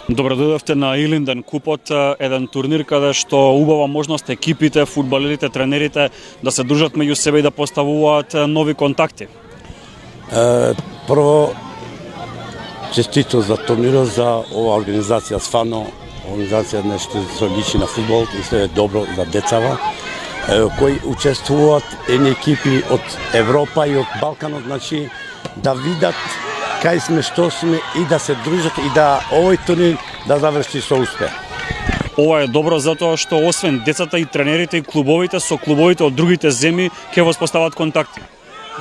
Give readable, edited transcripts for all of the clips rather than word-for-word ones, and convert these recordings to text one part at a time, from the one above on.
Добро дојдовте на Илинден купот, еден турнир каде што убава можност екипите, фудбалерите, тренерите да се дружат меѓу себе и да поставуваат нови контакти. Прво, честито за турнирот, за оваа организација, стварно организација нешто што личи на фудбал и се е добро за децава, кои учествуваат едни екипи од Европа и од Балканот, значи да видат кај сме, што сме и да се дружат и да овој турнир да заврши со успех. Ова е добро затоа што освен децата и тренерите и клубовите, со клубовите од другите земји ќе воспостават контакти.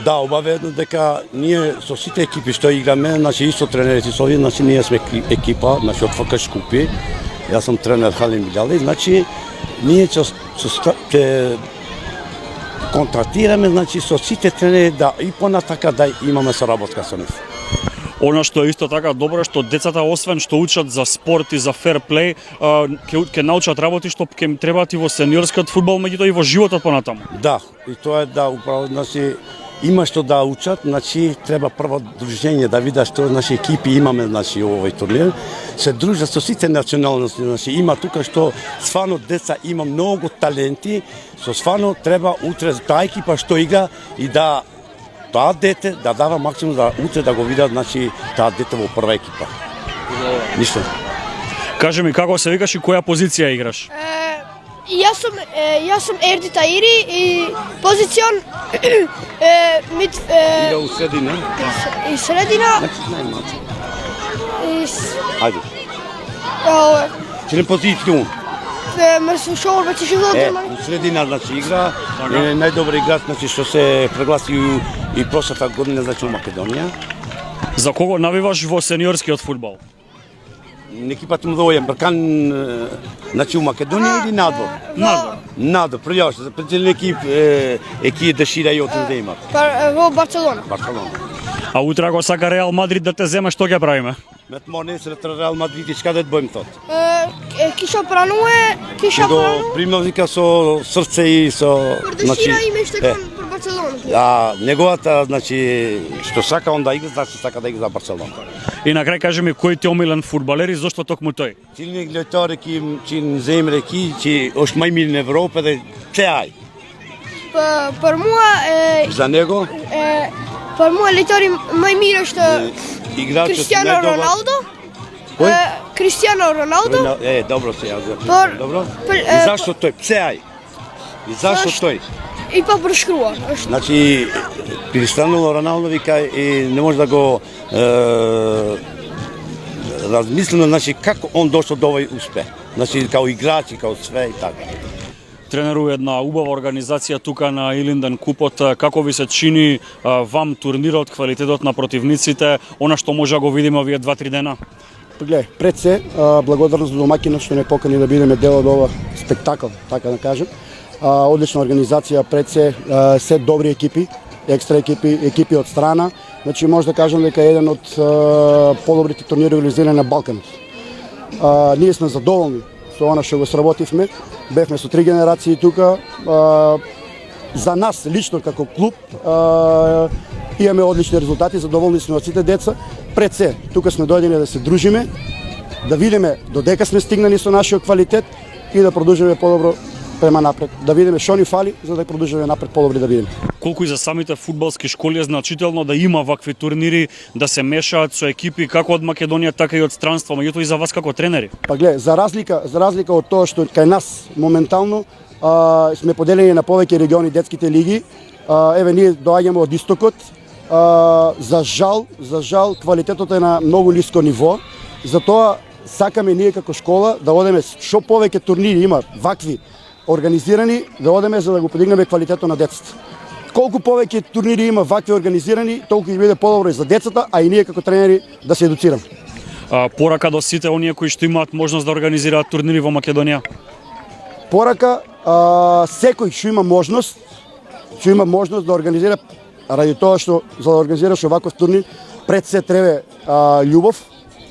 Да, обаведно дека ние со сите екипи што играме, значи и со тренерите со овие, значи ние сме екипа, значи од ФК Шкупи. Јас сум тренер Халим Билали, значи ние ќе контактираме, значи со сите тренери да и понатака да имаме соработка со нив. Она што е исто така добро е што децата освен што учат за спорт и за фер плей, ќе научат работи што ќе им требаат и во сениорскиот фудбал, меѓутоа и во животот понатаму. Да, и тоа е да управо, значи има што да учат, значи треба прво дружење да видат што наши екипи имаме, значи овој турнир, се дружат со сите националности, значи има тука што стварно деца има многу таленти, со стварно треба утре таа екипа што игра и да таа дете да дава максимум да утре да го видат, значи таа дете во прва екипа. Ништо. Кажи ми како се викаш и која позиција играш? Јас сум Ерди Таири и позицион мид Ига у средина. и средина. Значи најмалку. И Ајде. Че позицију. ме слушал веќе животот. У средина, значи игра, е најдобар играч, значи што се прегласи и прошлата година, значи у Македонија. За кого навиваш во сениорскиот фудбал? Екипата му доаѓа Бркан, значи у Македонија или надвор? Надвор. Надвор, пријаваш за председен екип е дешира и отен да имат. Во Барселона. Барселона. А утре ако сака Реал Мадрид да те земе, што ќе правиме? Мет моне се Реал Мадрид и да боим тот. Киша прануе, Ќе го примножика со срце и со Дешира име што кон Барселона. Неговата, значи што сака он да игра, значи сака да игра за Барселона. И на крај кажи ми кој ти омилен фудбалер и зошто токму тој? Cilni gledalci, ki zemlje, ki oš majmili na Evrope, da čeaj. Per mua Za njego per mua lettori mai mira што igrač Cristiano Ronaldo. Кој? Cristiano Ronaldo. Dobro se javlja. Por- Dobro. per- I zašto to je? Čeaj. I zašto to je? И па прошкрува. Значи, Cristiano Ronaldo вика и не може да го размислено, значи како он дошол до овој успех. Значи као играч и као све и така. Тренеру една убава организација тука на Илинден купот, како ви се чини вам турнирот, квалитетот на противниците, она што може да го видиме овие 2-3 дена? Гледај, пред се, благодарност до домаќинот што не покани да бидеме дел од ова спектакл, така да кажем. Одлична организација, пред се добри екипи, екстра екипи од страна. Значи може да кажам дека е еден од подобрите турнири организирани на Балканот. Ние сме задоволни со она што го сработивме. Бевме со 3 генерации тука. За нас лично како клуб имаме одлични резултати, задоволни сме од сите деца. Пред се, тука сме дојдени да се дружиме, да видиме додека сме стигнали со нашиот квалитет и да продолжиме подобро према напред, да видиме што ни фали за да продолжиме напред подобри да бидеме. Колку и за самите фудбалски школи е значително да има вакви турнири, да се мешаат со екипи како од Македонија, така и од странство, меѓутоа и за вас како тренери? Па гледа, за разлика од тоа што кај нас моментално сме поделени на повеќе региони детските лиги, еве ние доаѓаме од истокот, за жал квалитетот е на многу ниско ниво, затоа сакаме ние како школа да одеме што повеќе турнири има вакви организирани, да одеме за да го подигнеме квалитетот на децата. Колку повеќе турнири има вакви организирани, толку ќе биде подобро и за децата, а и ние како тренери да се едуцираме. Порака до сите оние кои што имаат можност да организираат турнири во Македонија? Порака, секој што има можност да организира, ради тоа што за да организираш оваков турнир, пред се треба љубов,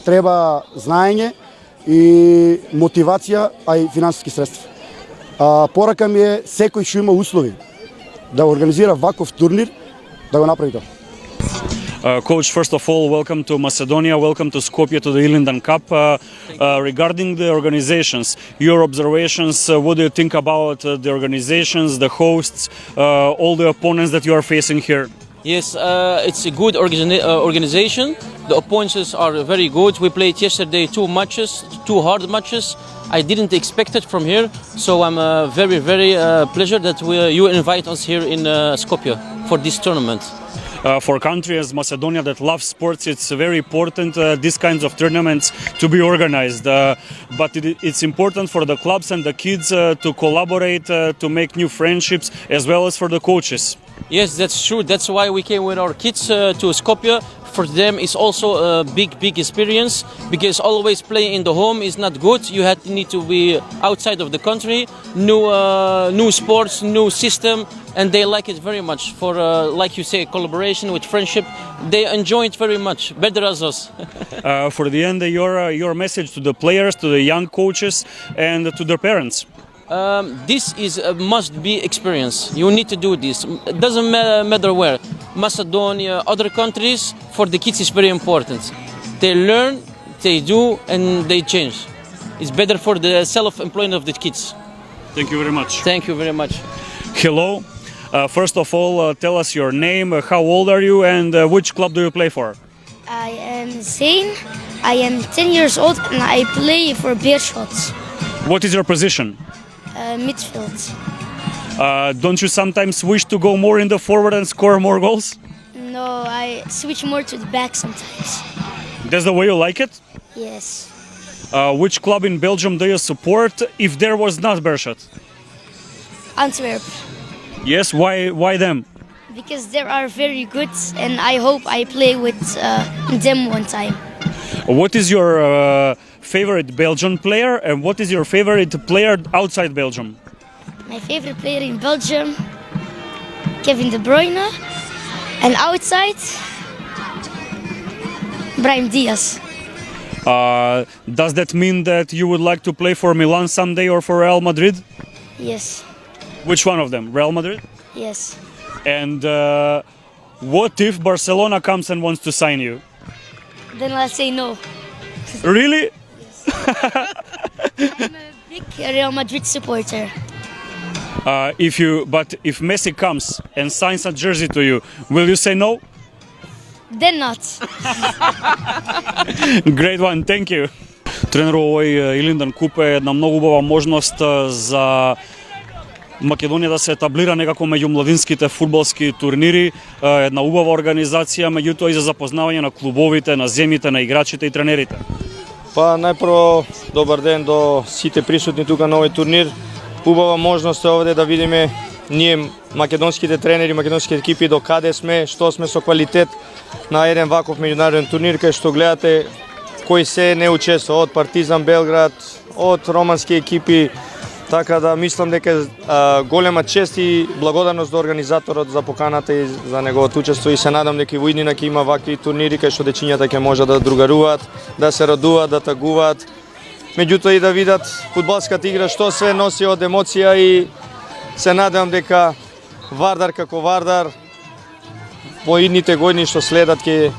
треба знаење и мотивација, а и финансиски средства. Порака ми е секој што има услови да организира ваков турнир, да го направи тоа. Coach, first of all, welcome to Macedonia, welcome to Skopje, to the Ilindan Cup. Regarding the organizations, your observations, what do you think about the organizations, the hosts, all the opponents that you are facing here? Yes, it's a good organization. The opponents are very good. We played yesterday 2 matches, 2 hard matches. I didn't expect it from here, so I'm very pleasure that you invite us here in Skopje for this tournament. For a country as Macedonia that loves sports, it's very important these kinds of tournaments to be organized. But it's important for the clubs and the kids to collaborate, to make new friendships, as well as for the coaches. Yes, that's true. That's why we came with our kids to Skopje. For them, it's also a big experience because always playing in the home is not good. You need to be outside of the country, new sports, new system, and they like it very much. For like you say, collaboration with friendship, they enjoy it very much, better as us. For the end, your message to the players, to the young coaches, and to their parents. This is a must-be experience. You need to do this. It doesn't matter where. Macedonia, other countries, for the kids is very important. They learn, they do, and they change. It's better for the self-employment of the kids. Thank you very much. Thank you very much. Hello. First of all, tell us your name, how old are you, and which club do you play for? I am Zain. I am 10 years old and I play for Beerschot. What is your position? Midfield. Don't you sometimes wish to go more in the forward and score more goals? No, I switch more to the back sometimes. That's the way you like it? Yes. Which club in Belgium do you support if there was not Beerschot? Antwerp. Yes, why them? Because they are very good and I hope I play with them one time. What is your favorite Belgian player and what is your favorite player outside Belgium? My favorite player in Belgium, Kevin De Bruyne. And outside, Brahim Diaz. Does that mean that you would like to play for Milan someday or for Real Madrid? Yes. Which one of them? Real Madrid? Yes. And what if Barcelona comes and wants to sign you? Then I'll say no. Really? I'm a big Real Madrid supporter. If Messi comes and signs a jersey to you, will you say no? Then not. Great one, thank you. Тренер, овој Илиндан Куп е една многу убава можност за Македонија да се етаблира некако меѓу младинските фудбалски турнири, една убава организација, меѓутоа и за запознавање на клубовите, на земјите, на играчите и тренерите. Па најпрво добар ден до сите присутни тука на овој турнир. Убава можност е овде да видиме ние македонските тренери, македонските екипи до каде сме, што сме со квалитет на еден ваков меѓународен турнир кај што гледате кои се не учества од Партизан Белград, од романски екипи. Така да мислам дека голема чест и благодарност до организаторот за поканата и за неговото учество и се надам дека и во иднина ќе има вакви турнири кај што дечињата ќе можат да другаруваат, да се радуваат, да тагуваат. Меѓутоа и да видат фудбалската игра што све носи од емоција и се надам дека Вардар како Вардар во идните години што следат ќе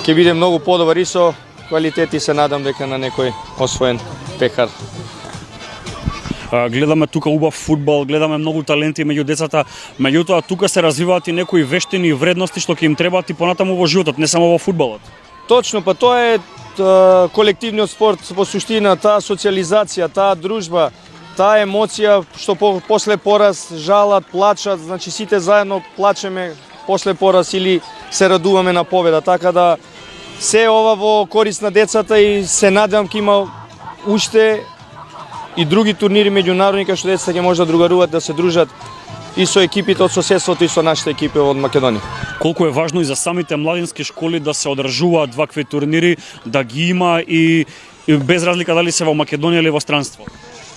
биде многу подобар и со квалитет и се надам дека на некој освоен пекар. Гледаме тука убав фудбал, гледаме многу таленти меѓу децата, меѓутоа тука се развиваат и некои вештини и вредности што ќе им требаат и понатаму во животот, не само во фудбалот. Точно, па тоа е колективниот спорт во суштина, таа социализација, таа дружба, таа емоција што после пораз жалат, плачат, значи сите заедно плачеме после пораз или се радуваме на победа, така да се ова во корист на децата и се надевам ќе има уште и други турнири меѓународни кај што децата ќе може да другаруваат, да се дружат и со екипите од соседството и со нашите екипи од Македонија. Колку е важно и за самите младински школи да се одржуваат вакви турнири, да ги има и без разлика дали се во Македонија или во странство?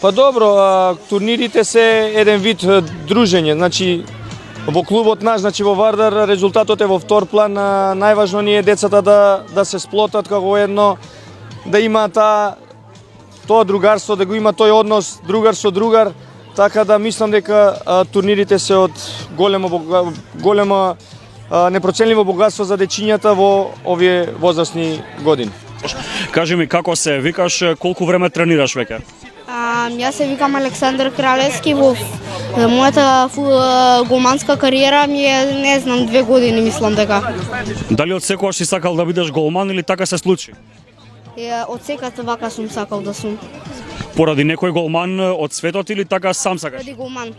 Па добро, турнирите се еден вид дружење, значи во клубот наш, значи во Вардар, резултатот е во втор план, најважно ни е децата да се сплотат како едно, да има тоа другарство, да го има тој однос другар со другар, така да мислам дека турнирите се од голема непроценливо богатство за дечињата во овие возрастни години. Кажи ми како се викаш, колку време тренираш веќе? Јас се викам Александар Кралевски. Во мојата голманска кариера ми е, не знам, 2 години, мислам дека. Дали од секогаш си сакал да бидеш голман или така се случи? Од секата вака сум сакал да сум. Поради некој голман од светот или така сам сакаш? Ради голман.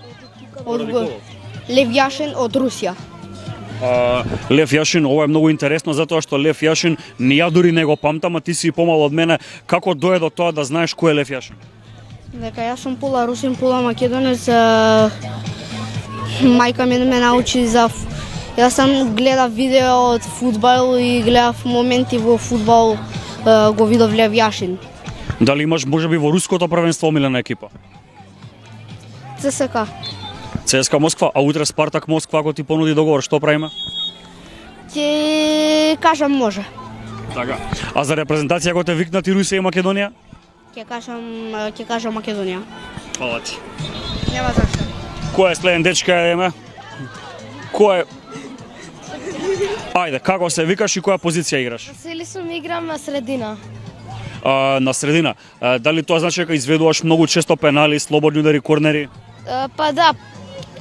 Лев Јашин од Русија. Лев Јашин, ова е многу интересно затоа што Лев Јашин ни ја дури не го памтам, а ти си помал од мене. Како дое до тоа да знаеш кој е Лев Јашин? Дека јас сум пола русин, пола македонец. Мајка ми ме научи за... Јас сам гледав видео од фудбал и гледав моменти во фудбал, го видов Лев Јашин. Дали имаш можеби во руското првенство омилена екипа? ЦСКА. ЦСКА Москва, а утре Спартак Москва ако ти понуди договор, што правиме? Ќе кажам може. Така. А за репрезентација ако те викнати Русија и Македонија? Ќе кажам Македонија. Фала ти. Нема зашто. Кој е следен дечка еме? Кој е? Ајде, како се викаш и која позиција играш? Сели сум играм на средина. На средина. Дали тоа значи дека изведуваш многу често пенали, слободни удари, корнери? Па да,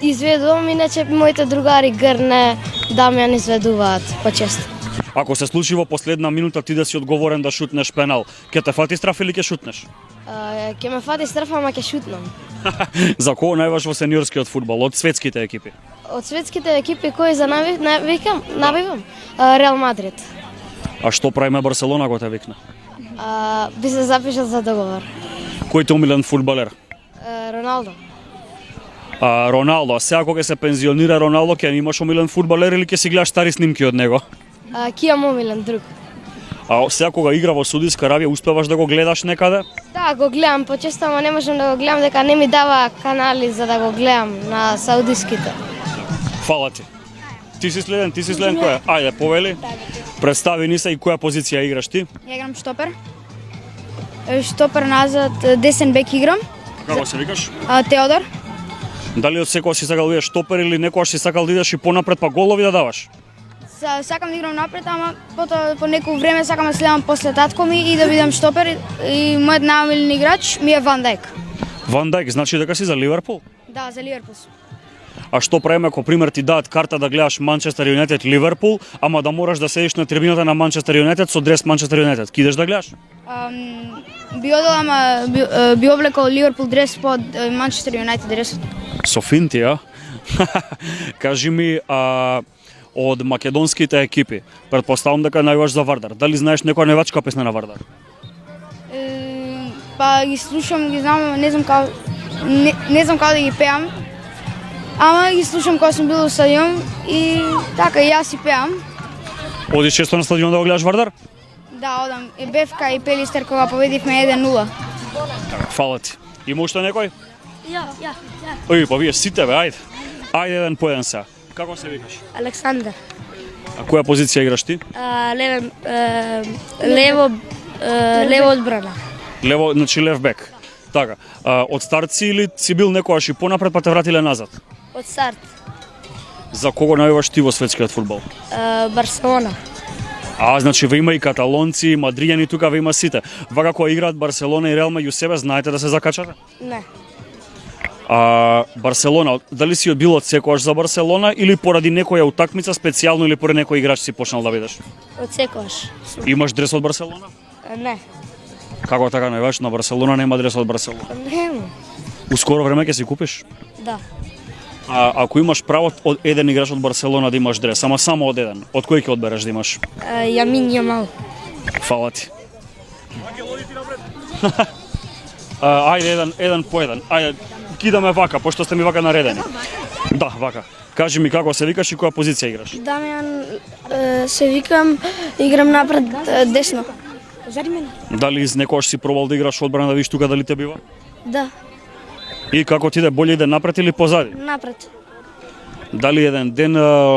изведувам, иначе моите другари Грне, Дамјан изведуваат почесто. Ако се случи во последна минута ти да си одговорен да шутнеш пенал, ќе те фати страф или ќе шутнеш? Ќе ме фати страф, ама ќе шутнам. За кого најваш во сениорскиот фудбал, од светските екипи? Од светските екипи кои за набивам? Реал Мадрид. А што правиме Барселона ако те викне? Би се запишал за договор. Кој те омилен фудбалер? Роналдо. Роналдо, а сега кога се пензионира Роналдо, ќе имаш омилен фудбалер или ќе си гледаш стари снимки од него? Ќе имам омилен друг. А сега кога игра во Саудиска Арабија, успеваш да го гледаш некаде? Да, го гледам почесто, ама не можам да го гледам дека не ми дава канали за да го гледам на саудиските. Фала ти. Ти си следен кој е? Ајде, повели. Представи ни се и која позиција играш ти? Ја играм штопер. Штопер назад, десен бек играм. Како се викаш? Теодор. Дали од секој си сакал да бидеш штопер или некојаш си сакал да идеш и понапред па голови да даваш? Сакам да играм напред, ама потоа по некој време сакам да следам после татко ми и да бидам штопер. И мојот најомилен играч ми е Ван Дајк. Ван Дајк, значи дека си за Ливерпул? Да, за Ливерпул. А што правиме ако пример ти дадат карта да гледаш Манчестер Юнайтед Ливерпул, ама да мораш да седиш на трибината на Манчестер Юнайтед со дрес Манчестер Юнайтед? Ки идеш да гледаш? Би одел, ама би облекол Ливерпул дрес под Манчестер Юнайтед дресот. Со финти, а? Кажи ми, од македонските екипи, претпоставам дека најуваш за Вардар. Дали знаеш некоја невачка песна на Вардар? Па ги слушам, ги знам, не знам како да ги пеам. Ама ги слушам кога сум бил во стадион и така и јас си пеам. Одиш често на стадион да го гледаш Вардар? Да, одам. И Бевка и Пелистер кога победивме 1-0. Фала ти. Има уште некој? Ја. Ој, па вие сите бе, ајде. Ајде еден по еден сега. Како се викаш? Александар. А која позиција играш ти? Лево одбрана. Лево, значи лев бек. Така. Од старт си или си бил некојаш и понапред па те вратиле назад? Од старт. За кого најуваш ти во светскиот фудбал? Барселона. Значи ве има и каталонци, и мадријани, тука ве има сите. Вака кога играат Барселона и Реал меѓу себе, знаете да се закачате? Не. Барселона, дали си бил од секојаш за Барселона или поради некоја утакмица специјално или поради некој играч си почнал да бидеш? Од секојаш. Имаш дрес од Барселона? Не. Како така најваш на Барселона нема дрес од Барселона? Нема. Ускоро време ќе си купиш? Да. Ако имаш право од еден играч од Барселона да имаш дрес, ама само од еден, од кој ќе одбереш да имаш? Јамин Јамал. Фала ти. Ајде еден по еден. Ајде, кидаме вака, пошто сте ми вака наредени. Да, вака. Кажи ми како се викаш и која позиција играш? Дамјан се викам, играм напред десно. Зади мене? Дали некојаш си пробал да играш одбрана да видиш тука дали те бива? Да, И како ти да боле иде напред или позади? напред. Дали еден ден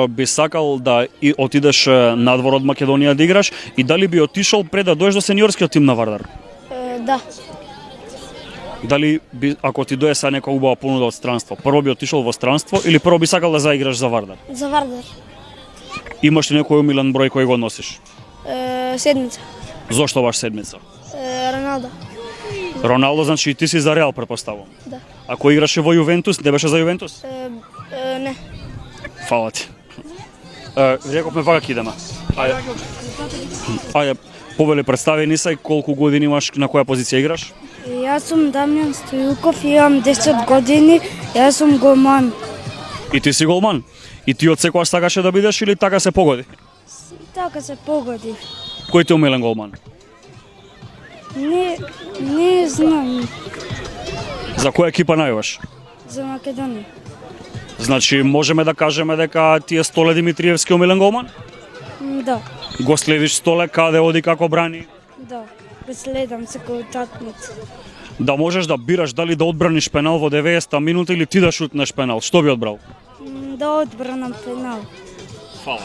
би сакал да и отидеш надвор од Македонија да играш и дали би отишол пред да доеш до сениорскиот тим на Вардар? Да. Дали би, ако ти дое са нека убава понуда од странство, прво би отишол во странство или прво би сакал да заиграш за Вардар? За Вардар. Имаш ли некој омилен број кој го носиш? Седмица. Зошто баш седмица? Роналдо. Роналдо, значи и ти си за Реал, претпоставувам. Да. Ако играше во Јувентус, не беше за Јувентус? Не. Фала ти. Рековме вака ќе идеме. Ајде, повели, представи ни се колку години имаш, на која позиција играш? Јас сум Дамјан Стојуков, имам 10 години, јас сум голман. И ти си голман? И ти од секојаш сакаше да бидеш или така се погоди? Така се погоди. Кој ти е омилен голман? Не знам За која екипа најуваш? за Македонија. Значи, можеме да кажеме дека ти е Столе Димитриевски омилен голман? Да, Го следиш Столе, каде оди, како брани? да. Следам секој утакмица. Да можеш да бираш дали да одбраниш пенал во 90-та минута или ти да шутнеш пенал, што би одбрал? Да одбранам пенал. Фала.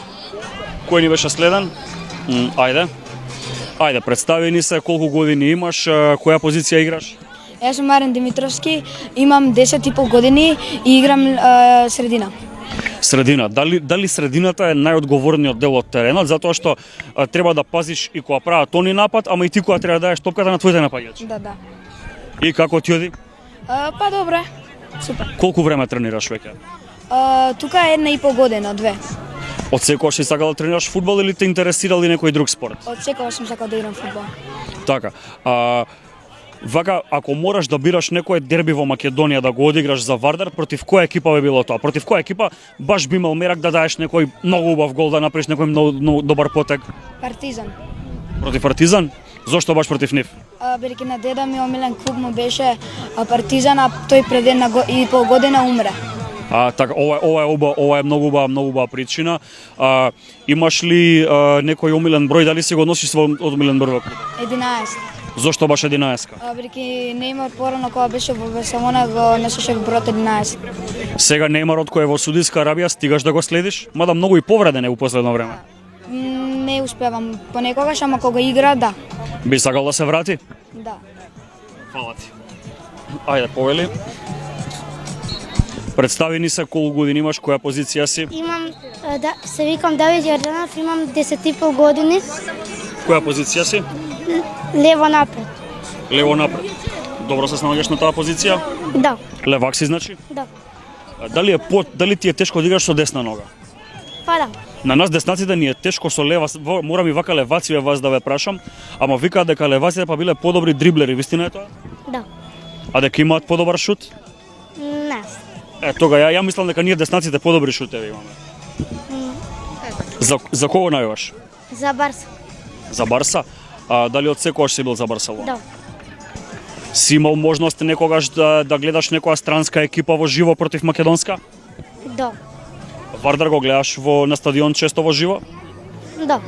Кој ни беше следен? Ајде, представи ни се колку години имаш, која позиција играш? Јас сум Марен Димитровски, имам 10,5 години и играм средина. Средина. Дали средината е најодговорниот дел од теренот, затоа што треба да пазиш и кога прават они напад, ама и ти кога треба да даеш топката на твоите напаѓачи. Да. И како ти оди? Па добре. Супер. Колку време тренираш веќе? Тука е 1,5 година, 2. Од секогаш си сакал да тренираш фудбал или те интересирал и некој друг спорт? Од секогаш сум сакал да играм фудбал. Така. Вака, ако мораш да бираш некој дерби во Македонија да го одиграш за Вардар, против која екипа би било тоа? Против која екипа баш би имал мерак да даеш некој многу убав гол, да направиш некој многу добар потек? Партизан. Против Партизан? Зошто баш против нив? Бидејќи на деда ми омилен клуб му беше Партизан, а тој пред 1,5 година умре. Така, ова е многу убава причина. Имаш ли некој омилен број, дали си го носиш свој омилен број во клубот? 11. Зошто баш 11-ка? Бидејќи Неймар порано кога беше во Барселона го носеше бројот 11. Сега Неймарот кој е во Судиска Арабија, стигаш да го следиш? Мада многу и повреден е у последно време. Не успевам понекогаш, ама кога игра, да. Би сакал да се врати? Да. Фала ти. Ајде, повели. Представи ни се колку години имаш, која позиција си? Имам, се викам Давид Јорданов, имам 10,5 години, Која позиција си? лево напред. Лево напред. Добро се снаоѓаш на таа позиција? Да, Левак си, значи? да. Дали ти е тешко да играш со десна нога? Па да. На нас деснаците ни е тешко со лева, морам и вака леваци вас да ве прашам, ама викаат дека леваците па биле подобри дриблери, вистина е тоа? Да. А дека имаат подобар шут? Не. Тога ја мислам дека ние деснаците подобри шутеви имаме. За кого најуваш? За Барса. За Барса? Дали од секогаш си бил за Барселона? Да. Си имал можност некогаш да гледаш некоја странска екипа во живо против македонска? Да. Вардар го гледаш на стадион често во живо? Да.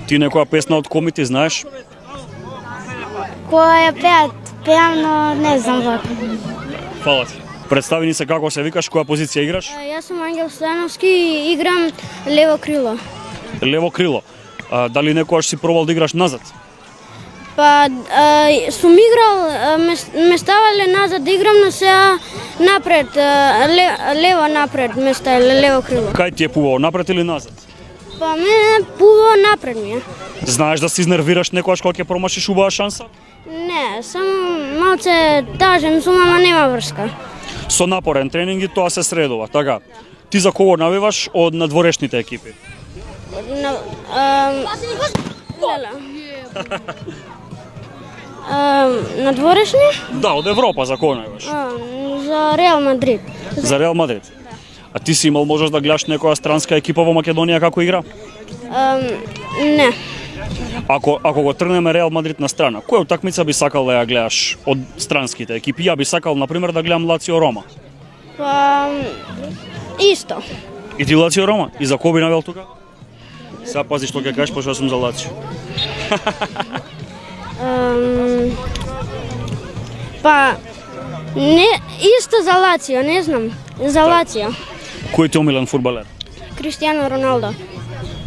Ти некоја песна од Комити знаеш? Која ја пеам, но не знам вака. Фала ти. Представи ни се како се викаш, која позиција играш? Јас сум Ангел Стојановски и играм лево крило. Лево крило. Дали некогаш си пробал да играш назад? Па сум играл, ме ставале назад да играм, но сега напред, лево напред ме ставале, лево крило. Кај ти е пувao, напред или назад? Па мене пува напред ми е. Знаеш да се изнервираш некогаш кога ќе промашиш убава шанса? Не, само малце тажен сум, ама нема врска. Со напорен тренинг и тоа се средува, така. Ти за кого навиваш од надворешните екипи? Надворешни? Да, од Европа за кого навиваш? За Реал Мадрид. За Реал Мадрид. А ти си имал можност да гледаш некоја странска екипа во Македонија како игра? Не. Ако го тргнеме Реал Мадрид на страна, која утакмица би сакал да ја гледаш од странските екипи? Ја би сакал, например, да гледам Лацио Рома. Па исто. И ти Лацио Рома? И за кој би навел тука? Сега пази што ќе кажеш, пошто сум за Лацио. Па не исто за Лацио, не знам. За Лацио. Кој ти омилен фудбалер? Криштијано Роналдо.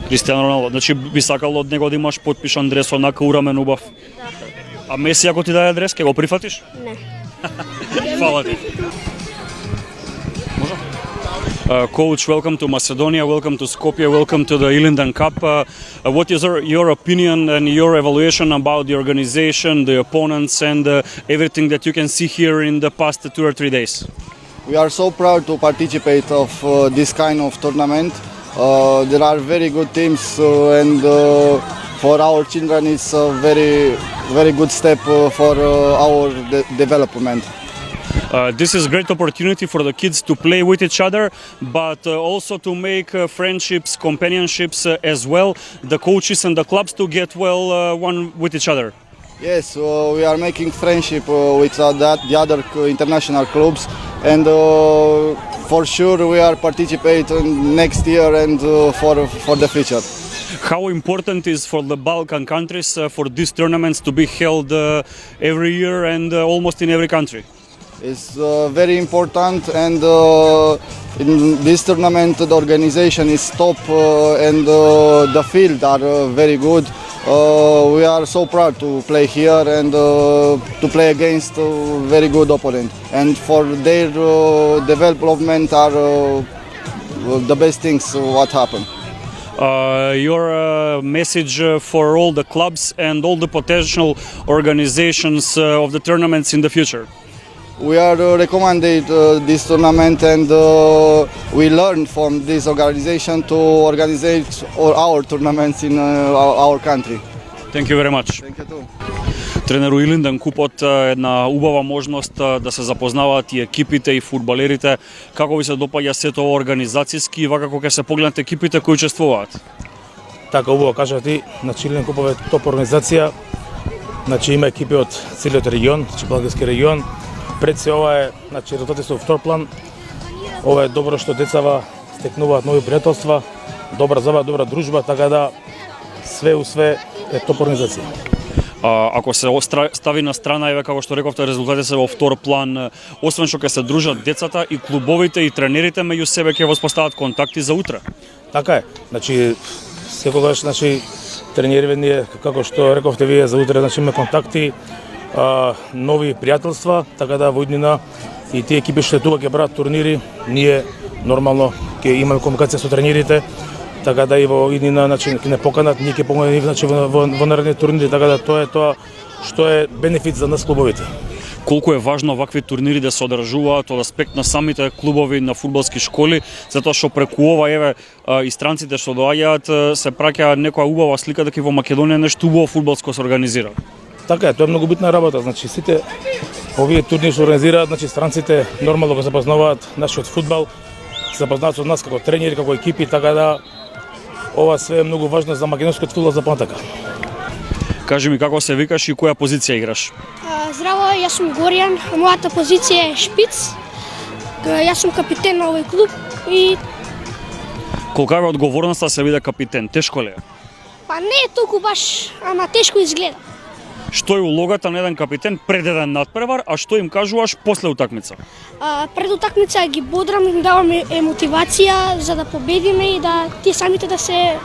Криштијано Роналдо. Значи би сакал од него да имаш потпишан дрес онака урамен убав. А Меси ако ти даде дрес, ќе го прифатиш? Не. Фала ти. Може? Coach, welcome to Macedonia, welcome to Skopje, welcome to the Ilindan Cup. What is your opinion and your evaluation about the organization, the opponents, and everything that you can see here in the past 2 or 3 days? We are so proud to participate of this kind of tournament. There are very good teams and for our children it's a very good step for our development. This is a great opportunity for the kids to play with each other, but also to make friendships, companionships as well. The coaches and the clubs to get well one with each other. Yes, we are making friendship with the other international clubs, and for sure we are participating next year and for the future. How important is for the Balkan countries for these tournaments to be held every year and almost in every country? It's very important, and in this tournament the organization is top and the field are very good. We are so proud to play here and to play against a very good opponent, and for their development are the best things what happen. Your message for all the clubs and all the potential organizations of the tournaments in the future? We are recommended this tournament, and we learned from this organization to organize our tournaments in our country. Thank you very much. Thank you too. Тренеру Илиндан Купот една убава можност да се запознаваат и екипите и фудбалерите. Како ви се допаѓа сето ова организацијски и вака кога ќе се погледнат екипите кои учествуваат? Така убаво кажа ти, значи Илиндан Купов е топ организација. Значи има екипи од целиот регион, Балкански регион. Пред се ова е, значи резултати се во втор план. Ова е добро што децава стекнуваат нови пријателства, добра забава, добра дружба, така да све у све е топ организација. Ако се стави на страна, еве како што рековте, резултатите се во втор план, освен што ќе се дружат децата и клубовите и тренерите меѓу себе ќе воспостават контакти за утре. Така е. Значи секогаш тренериве ние, како што рековте вие, за утре значи има контакти, нови пријателства, така да во иднина и тие екипи што тука ќе прават турнири, ние нормално ќе имаме комуникација со тренерите, така да и во иднина значи ќе не поканат, ние ќе помогнеме значи во наредни турнири, така да тоа е тоа што е бенефит за нас клубовите. Колку е важно вакви турнири да се одржуваат од аспект на самите клубови на фудбалски школи, затоа што преку ова еве и странците што доаѓаат се праќа некоја убава слика дека во Македонија нешто убаво фудбалско се организира. Така е, тоа е многу битна работа, значи сите овие турнири се организираат, значи странците нормално го запознаваат нашиот фудбал, се запознаваат со нас како тренери, како екипи, така да ова све е многу важно за македонскиот фудбал за понатака. Кажи ми како се викаш и која позиција играш? Здраво, јас сум Горијан, мојата позиција е шпиц. Јас сум капитен на овој клуб и Колка е одговорноста да се биде капитен? Тешко ли е? па не е толку баш, ама тешко изгледа. Што е улогата на еден капитен пред еден надпревар, а што им кажуваш после утакмица? Пред утакмица ги бодрам, им давам мотивација за да победиме и да тие самите да се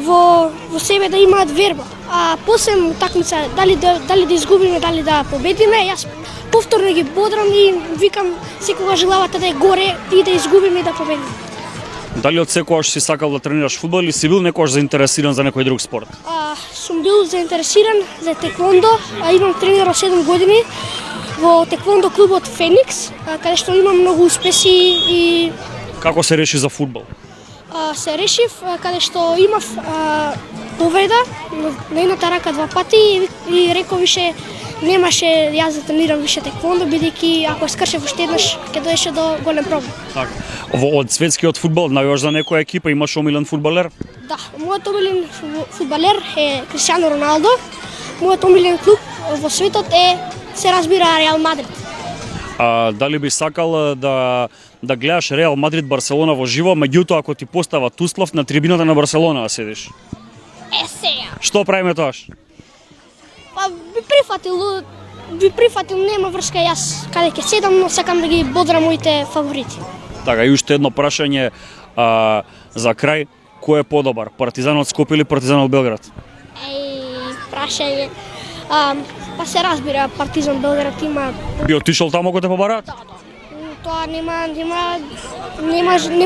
во себе да имаат верба. А после утакмица дали да изгубиме, дали да победиме, јас повторно ги бодрам и викам секогаш главата да е горе и да изгубиме и да победиме. Дали од секогаш си сакал да тренираш фудбал или си бил некогаш заинтересиран за некој друг спорт? Сум бил заинтересиран за теквондо, имам тренирал 7 години во теквондо клубот Феникс, каде што имам многу успеси и Како се реши за фудбал? се решив каде што имав повреда на едната рака 2 пати и реков више немаше јас да тренирам више теквондо, бидејќи ако скршев уште еднаш ќе доеше до голем проблем. Така. Од светскиот фудбал навијаш за некоја екипа, имаш омилен фудбалер? Да, мојот омилен фудбалер е Кристијано Роналдо. Мојот омилен клуб во светот е, се разбира, Реал Мадрид. Дали би сакал да гледаш Реал Мадрид Барселона во живо, меѓутоа ако ти постават услов на трибината на Барселона да седиш? Сега. Што правиме тоаш? Па би прифатил, нема врска јас каде ќе седам, но сакам да ги бодрам моите фаворити. Така, и уште едно прашање за крај, кој е подобар, Партизан од Скопје или Партизан од Белград? Прашање. Па се разбира, Партизан Белград има... Би отишол таму ако те побараат? Да. Тоа не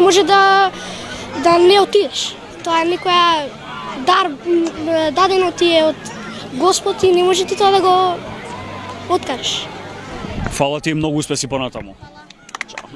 може да не отидеш. Тоа е некоја дар дадено ти е од Господ и не може ти тоа да го откажеш. Фала ти и многу успеси понатаму. Чао.